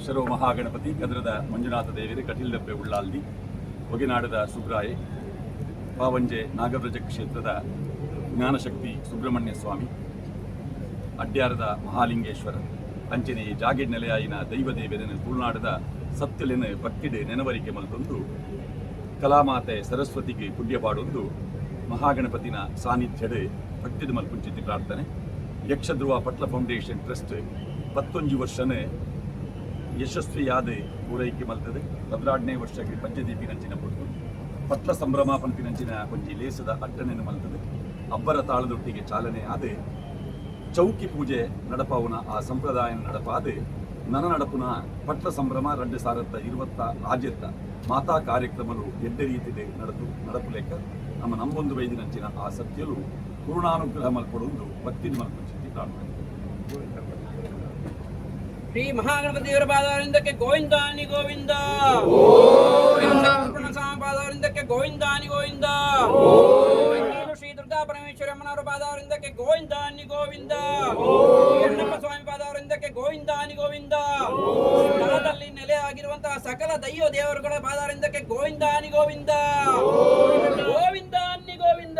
ಶರೋ ಮಹಾಗಣಪತಿ ಕದ್ರದ ಮಂಜುನಾಥ ದೇವಿರೆ ಕಟೀಲ್ದಪ್ಪೆ ಉಳ್ಳಾಲ್ದಿ ಒಗೆನಾಡದ ಸುಬ್ರಾಯೆ ಪಾವಂಜೆ ನಾಗಬ್ರಜ ಕ್ಷೇತ್ರದ ಜ್ಞಾನಶಕ್ತಿ ಸುಬ್ರಹ್ಮಣ್ಯ ಸ್ವಾಮಿ ಅಡ್ಯಾರದ ಮಹಾಲಿಂಗೇಶ್ವರ ಅಂಚನೆ ಜಾಗೇಡ್ ನೆಲೆಯಾಯಿನ ದೈವದೇವರನ್ನು ತುಳುನಾಡದ ಸತ್ಯಲೆನ ಭಕ್ತಿಡೆ ನೆನವರಿಕೆ ಮಲ್ತೊಂದು ಕಲಾಮಾತೆ ಸರಸ್ವತಿಗೆ ಪುಣ್ಯಪಾಡೊಂದು ಮಹಾಗಣಪತಿನ ಸಾನ್ನಿಧ್ಯಡ್ ಭಕ್ತಿದ ಮಲ್ಪುಂಚಿತಿ ಪ್ರಾರ್ಥನೆ ಯಕ್ಷಧ್ರುವ ಪಟ್ಲ ಫೌಂಡೇಶನ್ ಟ್ರಸ್ಟ್ 11 ವರ್ಷನೇ ಯಶಸ್ವಿಯಾದ ಪೂರೈಕೆ ಮಲ್ತದೆ 12ನೇ ವರ್ಷಕ್ಕೆ ಪಂಚದೀಪಿನಂಚಿನ ಪುಟ್ಟು ಪಟ್ಲ ಸಂಭ್ರಮ ಪಂಪಿನಂಚಿನ ಒಂಜಿ ಲೇಸದ ಅಟ್ಟನೆಯನ್ನು ಮಲ್ತದೆ ಅಬ್ಬರ ತಾಳದೊಟ್ಟಿಗೆ ಚಾಲನೆ ಆದ ಚೌಕಿ ಪೂಜೆ ನಡಪವನ ಆ ಸಂಪ್ರದಾಯ ನಡಪಾದೆ ನನ್ನ ನಡಪುನ ಪಟ್ಟ ಸಂಭ್ರಮ 2020 ರಾಜ್ಯದ ಮಾತಾ ಕಾರ್ಯಕ್ರಮಗಳು ಎಡ್ಡೆ ರೀತಿಯಲ್ಲಿ ನಡಪು ಲೆಕ್ಕ ನಮ್ಮೊಂದು ವೈದಿನಂಚಿನ ಆ ಸತ್ಯಲು ಪೂರ್ಣಾನುಗ್ರಹ ಮಲ್ಪಡುವುದು ಭಕ್ತಿ ಮಲ್ಪುಚಿತಿ ಕಾಣುತ್ತದೆ. ಶ್ರೀ ಮಹಾಗಣಪತಿಯವರ ಪಾದಾರಿಂದಕ್ಕೆ ಗೋವಿಂದಾನಿ ಗೋವಿಂದ ಪಾದಾರಿಂದಕ್ಕೆ ಗೋವಿಂದಾನಿ ಗೋವಿಂದ ಶ್ರೀ ದುರ್ಗಾ ಪರಮೇಶ್ವರಮ್ಮನವರ ಪಾದಾರಿಂದಕ್ಕೆ ಗೋವಿಂದಾನಿ ಗೋವಿಂದ ಯಣ್ಣಪ್ಪ ಸ್ವಾಮಿ ಪಾದಾರಿಂದಕ್ಕೆ ಗೋವಿಂದಾನಿ ಗೋವಿಂದ ಸ್ಥಳದಲ್ಲಿ ನೆಲೆಯಾಗಿರುವಂತಹ ಸಕಲ ದೈವ ದೇವರುಗಳ ಪಾದಾರಿಂದಕ್ಕೆ ಗೋವಿಂದಾನಿ ಗೋವಿಂದ ಗೋವಿಂದಾನಿ ಗೋವಿಂದ.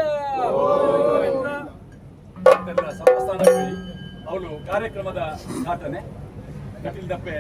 ಸಂಸ್ಥಾನದಲ್ಲಿ ಅವಳು ಕಾರ್ಯಕ್ರಮದ ಉದ್ಘಾಟನೆ ಕಟೀಲ್ ದಪ್ಪೆ